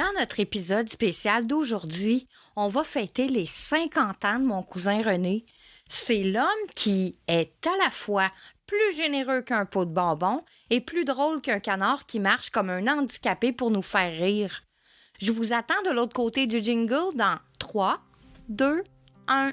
Dans notre épisode spécial d'aujourd'hui, on va fêter les 50 ans de mon cousin René. C'est l'homme qui est à la fois plus généreux qu'un pot de bonbons et plus drôle qu'un canard qui marche comme un handicapé pour nous faire rire. Je vous attends de l'autre côté du jingle dans 3, 2, 1.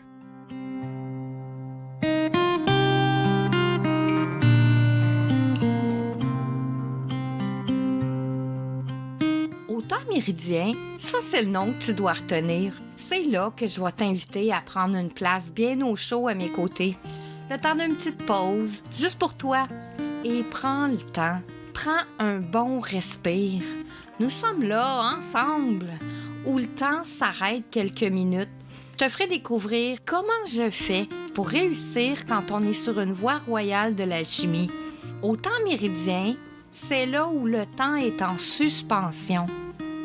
Au temps méridien, ça c'est le nom que tu dois retenir. C'est là que je vais t'inviter à prendre une place bien au chaud à mes côtés. Le temps d'une petite pause, juste pour toi. Et prends le temps, prends un bon respire. Nous sommes là, ensemble, où le temps s'arrête quelques minutes. Je te ferai découvrir comment je fais pour réussir quand on est sur une voie royale de l'alchimie. Au temps méridien, c'est là où le temps est en suspension.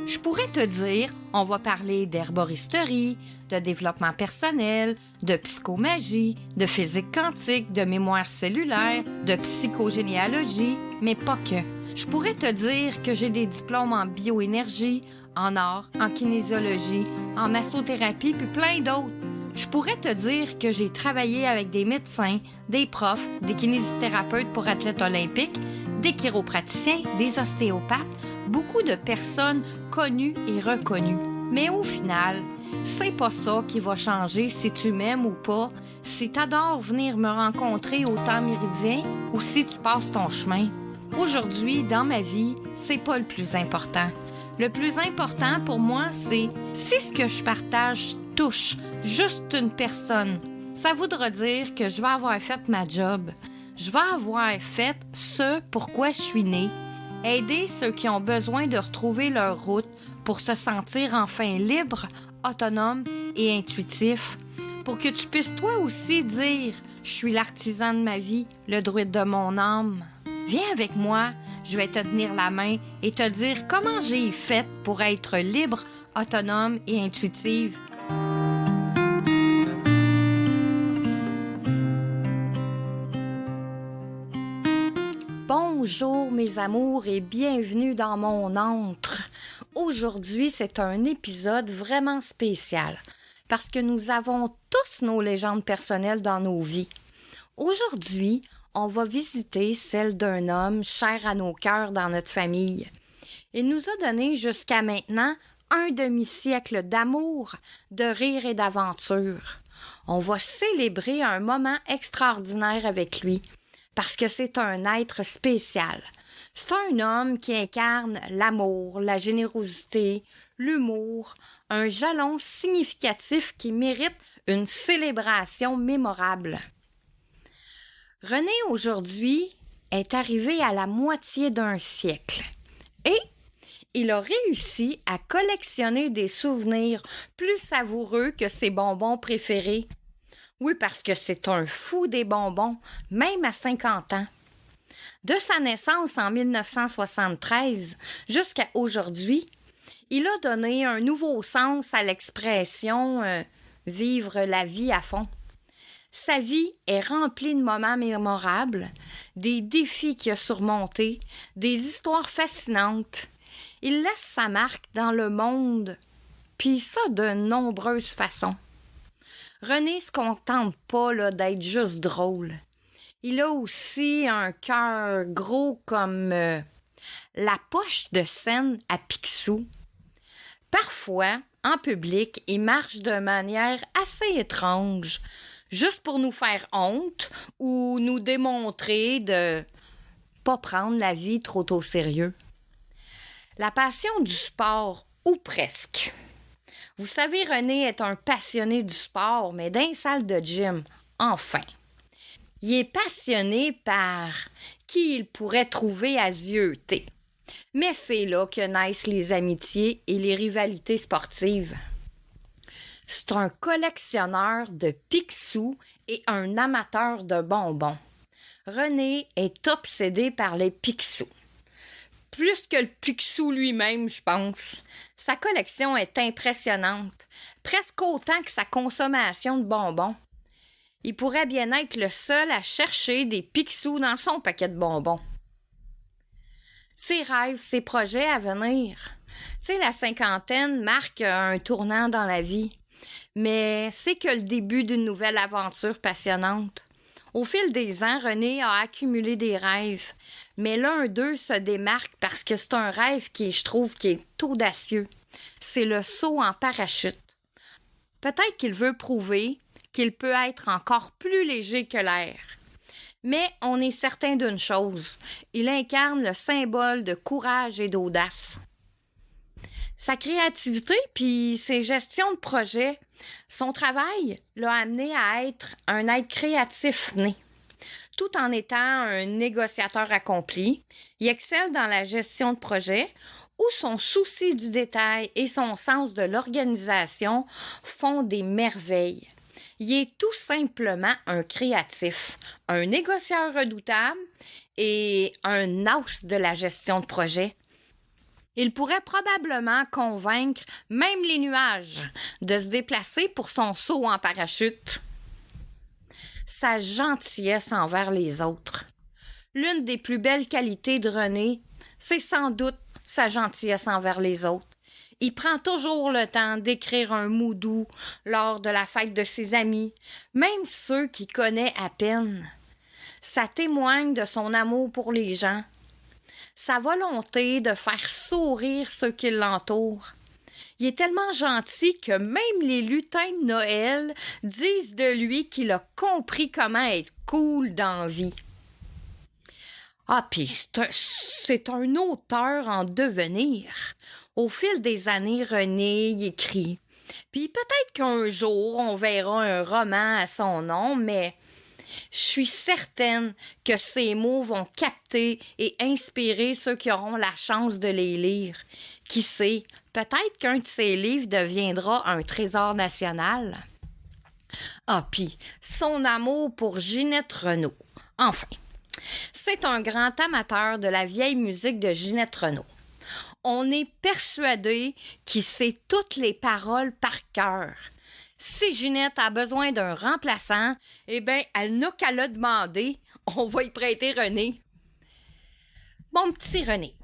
Je pourrais te dire, on va parler d'herboristerie, de développement personnel, de psychomagie, de physique quantique, de mémoire cellulaire, de psychogénéalogie, mais pas que. Je pourrais te dire que j'ai des diplômes en bioénergie, en art, en kinésiologie, en massothérapie, puis plein d'autres. Je pourrais te dire que j'ai travaillé avec des médecins, des profs, des kinésithérapeutes pour athlètes olympiques, des chiropraticiens, des ostéopathes, beaucoup de personnes connues et reconnues. Mais au final, c'est pas ça qui va changer si tu m'aimes ou pas, si t'adores venir me rencontrer au temps méridien ou si tu passes ton chemin. Aujourd'hui, dans ma vie, c'est pas le plus important. Le plus important pour moi, c'est si ce que je partage touche juste une personne, ça voudra dire que je vais avoir fait ma job. Je vais avoir fait ce pourquoi je suis née. Aider ceux qui ont besoin de retrouver leur route pour se sentir enfin libre, autonome et intuitif. Pour que tu puisses toi aussi dire « Je suis l'artisan de ma vie, le druide de mon âme ». Viens avec moi, je vais te tenir la main et te dire comment j'ai fait pour être libre, autonome et intuitive. Bonjour mes amours et bienvenue dans mon antre. Aujourd'hui, c'est un épisode vraiment spécial parce que nous avons tous nos légendes personnelles dans nos vies. Aujourd'hui, on va visiter celle d'un homme cher à nos cœurs dans notre famille. Il nous a donné jusqu'à maintenant un demi-siècle d'amour, de rire et d'aventure. On va célébrer un moment extraordinaire avec lui. Parce que c'est un être spécial. C'est un homme qui incarne l'amour, la générosité, l'humour, un jalon significatif qui mérite une célébration mémorable. René, aujourd'hui, est arrivé à la moitié d'un siècle et il a réussi à collectionner des souvenirs plus savoureux que ses bonbons préférés. Oui, parce que c'est un fou des bonbons, même à 50 ans. De sa naissance en 1973 jusqu'à aujourd'hui, il a donné un nouveau sens à l'expression « vivre la vie à fond ». Sa vie est remplie de moments mémorables, des défis qu'il a surmontés, des histoires fascinantes. Il laisse sa marque dans le monde, puis ça de nombreuses façons. René se contente pas d'être juste drôle. Il a aussi un cœur gros comme la poche de Seine à Picsou. Parfois, en public, il marche de manière assez étrange, juste pour nous faire honte ou nous démontrer de pas prendre la vie trop au sérieux. La passion du sport, ou presque. Vous savez, René est un passionné du sport, mais d'une salle de gym, enfin. Il est passionné par qui il pourrait trouver à zioter. Mais c'est là que naissent les amitiés et les rivalités sportives. C'est un collectionneur de Picsou et un amateur de bonbons. René est obsédé par les Picsou. Plus que le Picsou lui-même, je pense. Sa collection est impressionnante, presque autant que sa consommation de bonbons. Il pourrait bien être le seul à chercher des Picsou dans son paquet de bonbons. Ses rêves, ses projets à venir. Tu sais, la cinquantaine marque un tournant dans la vie, mais c'est que le début d'une nouvelle aventure passionnante. Au fil des ans, René a accumulé des rêves, mais l'un d'eux se démarque parce que c'est un rêve je trouve, qui est audacieux. C'est le saut en parachute. Peut-être qu'il veut prouver qu'il peut être encore plus léger que l'air. Mais on est certain d'une chose, il incarne le symbole de courage et d'audace. Sa créativité puis ses gestions de projet, son travail l'a amené à être un être créatif né. Tout en étant un négociateur accompli, il excelle dans la gestion de projet où son souci du détail et son sens de l'organisation font des merveilles. Il est tout simplement un créatif, un négociateur redoutable et un as de la gestion de projet. Il pourrait probablement convaincre même les nuages de se déplacer pour son saut en parachute. Sa gentillesse envers les autres. L'une des plus belles qualités de René, c'est sans doute sa gentillesse envers les autres. Il prend toujours le temps d'écrire un mot doux lors de la fête de ses amis, même ceux qu'il connaît à peine. Ça témoigne de son amour pour les gens, sa volonté de faire sourire ceux qui l'entourent. Il est tellement gentil que même les lutins de Noël disent de lui qu'il a compris comment être cool dans la vie. Ah, puis c'est un auteur en devenir. Au fil des années, René y écrit. Puis peut-être qu'un jour, on verra un roman à son nom, mais je suis certaine que ces mots vont capter et inspirer ceux qui auront la chance de les lire. Qui sait, peut-être qu'un de ces livres deviendra un trésor national. Ah, puis son amour pour Ginette Renault. Enfin, c'est un grand amateur de la vieille musique de Ginette Renault. On est persuadé qu'il sait toutes les paroles par cœur. Si Ginette a besoin d'un remplaçant, eh bien, elle n'a qu'à le demander. On va y prêter René. Mon petit René,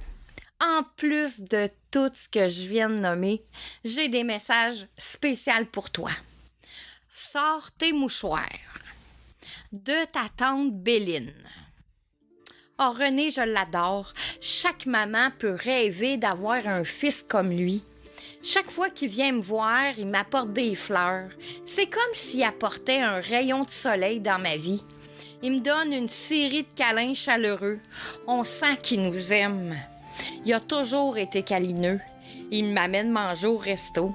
en plus de tout ce que je viens de nommer, j'ai des messages spéciaux pour toi. Sors tes mouchoirs. De ta tante Béline. Oh, René, je l'adore. Chaque maman peut rêver d'avoir un fils comme lui. Chaque fois qu'il vient me voir, il m'apporte des fleurs. C'est comme s'il apportait un rayon de soleil dans ma vie. Il me donne une série de câlins chaleureux. On sent qu'il nous aime. Il a toujours été câlineux. Il m'amène manger au resto.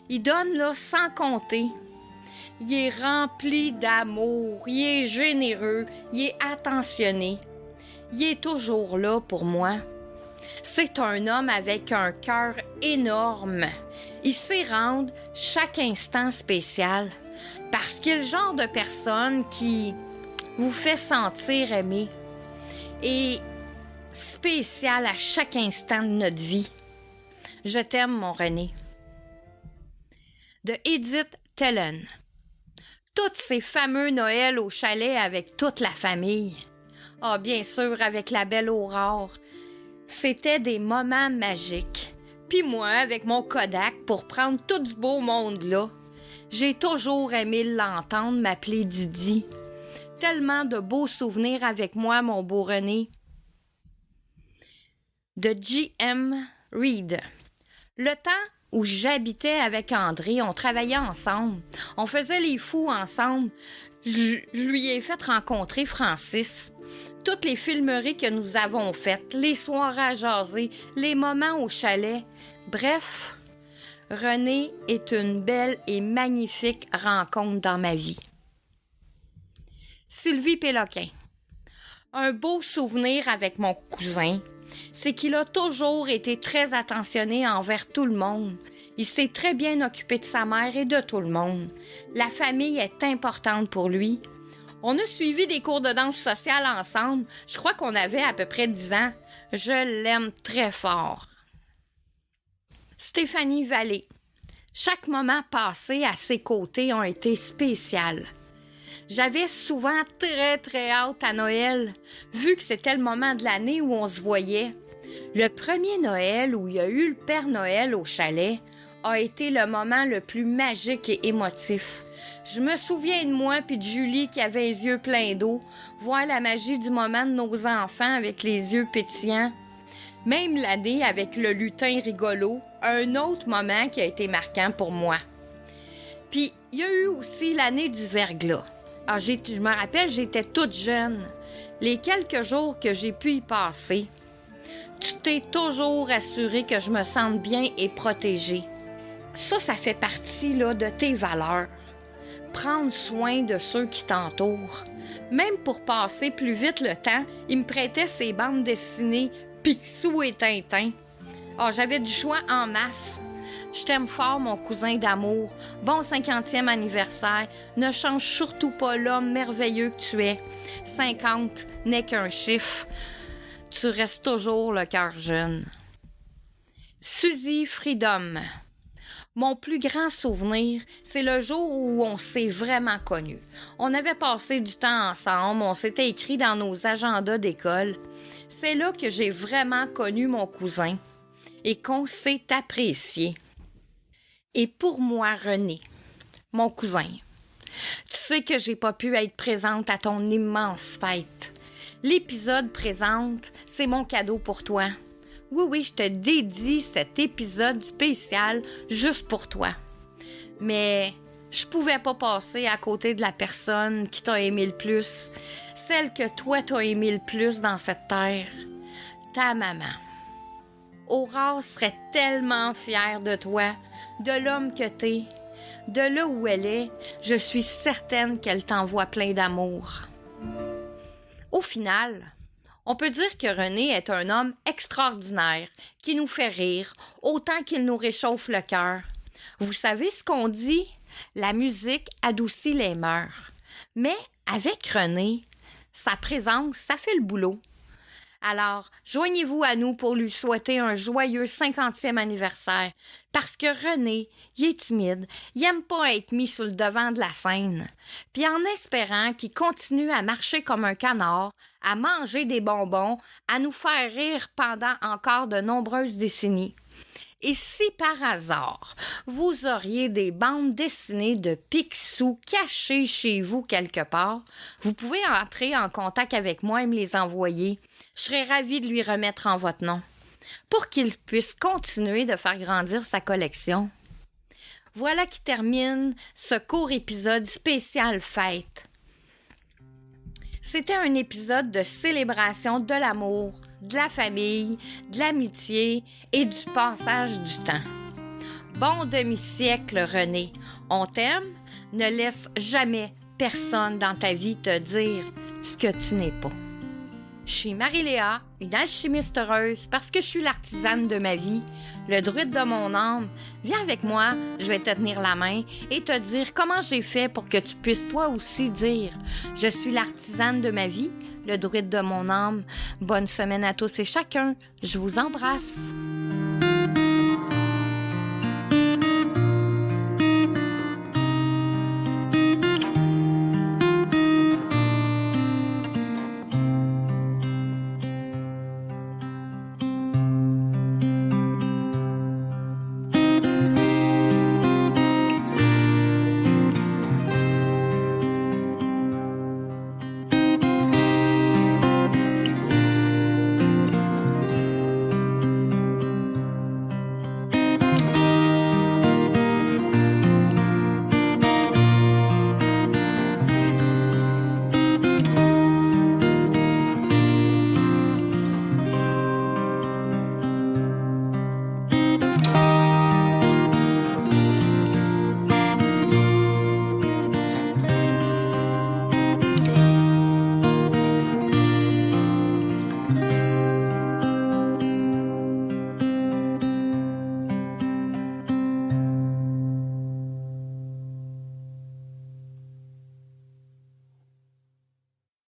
Il donne là sans compter. Il est rempli d'amour, il est généreux, il est attentionné. Il est toujours là pour moi. C'est un homme avec un cœur énorme. Il sait rendre chaque instant spécial parce qu'il est le genre de personne qui vous fait sentir aimé et spécial à chaque instant de notre vie. Je t'aime, mon René. De Edith Tellen. Tous ces fameux Noëls au chalet avec toute la famille. Ah, bien sûr, avec la belle Aurore. C'était des moments magiques. Puis moi, avec mon Kodak, pour prendre tout ce beau monde-là, j'ai toujours aimé l'entendre m'appeler Didi. Tellement de beaux souvenirs avec moi, mon beau René. De J.M. Reid. Le temps où j'habitais avec André, on travaillait ensemble. On faisait les fous ensemble. Je lui ai fait rencontrer Francis. Toutes les filmeries que nous avons faites, les soirées à jaser, les moments au chalet. Bref, René est une belle et magnifique rencontre dans ma vie. Sylvie Péloquin. Un beau souvenir avec mon cousin, c'est qu'il a toujours été très attentionné envers tout le monde. Il s'est très bien occupé de sa mère et de tout le monde. La famille est importante pour lui. On a suivi des cours de danse sociale ensemble. Je crois qu'on avait à peu près 10 ans. Je l'aime très fort. Stéphanie Vallée. Chaque moment passé à ses côtés a été spécial. J'avais souvent très, très hâte à Noël, vu que c'était le moment de l'année où on se voyait. Le premier Noël où il y a eu le Père Noël au chalet a été le moment le plus magique et émotif. Je me souviens de moi puis de Julie qui avait les yeux pleins d'eau, voir la magie du moment de nos enfants avec les yeux pétillants. Même l'année avec le lutin rigolo, un autre moment qui a été marquant pour moi. Puis, il y a eu aussi l'année du verglas. Je me rappelle, j'étais toute jeune. Les quelques jours que j'ai pu y passer, tu t'es toujours assuré que je me sente bien et protégée. Ça fait partie là, de tes valeurs. Prendre soin de ceux qui t'entourent. Même pour passer plus vite le temps, il me prêtait ses bandes dessinées Picsou et Tintin. J'avais du choix en masse. Je t'aime fort, mon cousin d'amour. Bon 50e anniversaire. Ne change surtout pas l'homme merveilleux que tu es. 50 n'est qu'un chiffre. Tu restes toujours le cœur jeune. Suzy Freedom. Mon plus grand souvenir, c'est le jour où on s'est vraiment connus. On avait passé du temps ensemble, on s'était écrit dans nos agendas d'école. C'est là que j'ai vraiment connu mon cousin et qu'on s'est apprécié. Et pour moi, René, mon cousin, tu sais que j'ai pas pu être présente à ton immense fête. L'épisode présente, c'est mon cadeau pour toi. Oui, je te dédie cet épisode spécial juste pour toi. Mais je pouvais pas passer à côté de la personne qui t'a aimé le plus, celle que toi t'as aimé le plus dans cette terre, ta maman. Aurore serait tellement fière de toi, de l'homme que t'es. De là où elle est, je suis certaine qu'elle t'envoie plein d'amour. Au final, on peut dire que René est un homme extraordinaire, qui nous fait rire, autant qu'il nous réchauffe le cœur. Vous savez ce qu'on dit? La musique adoucit les mœurs. Mais avec René, sa présence, ça fait le boulot. Alors, joignez-vous à nous pour lui souhaiter un joyeux 50e anniversaire, parce que René, il est timide, il aime pas être mis sur le devant de la scène. Puis en espérant qu'il continue à marcher comme un canard, à manger des bonbons, à nous faire rire pendant encore de nombreuses décennies. Et si par hasard, vous auriez des bandes dessinées de Picsou cachées chez vous quelque part, vous pouvez entrer en contact avec moi et me les envoyer. Je serais ravie de lui remettre en votre nom, pour qu'il puisse continuer de faire grandir sa collection. Voilà qui termine ce court épisode spécial fête. C'était un épisode de célébration de l'amour, de la famille, de l'amitié et du passage du temps. Bon demi-siècle, René. On t'aime. Ne laisse jamais personne dans ta vie te dire ce que tu n'es pas. Je suis Marie-Léa, une alchimiste heureuse parce que je suis l'artisane de ma vie, le druide de mon âme. Viens avec moi, je vais te tenir la main et te dire comment j'ai fait pour que tu puisses toi aussi dire « Je suis l'artisane de ma vie, le druide de mon âme ». Bonne semaine à tous et chacun, je vous embrasse.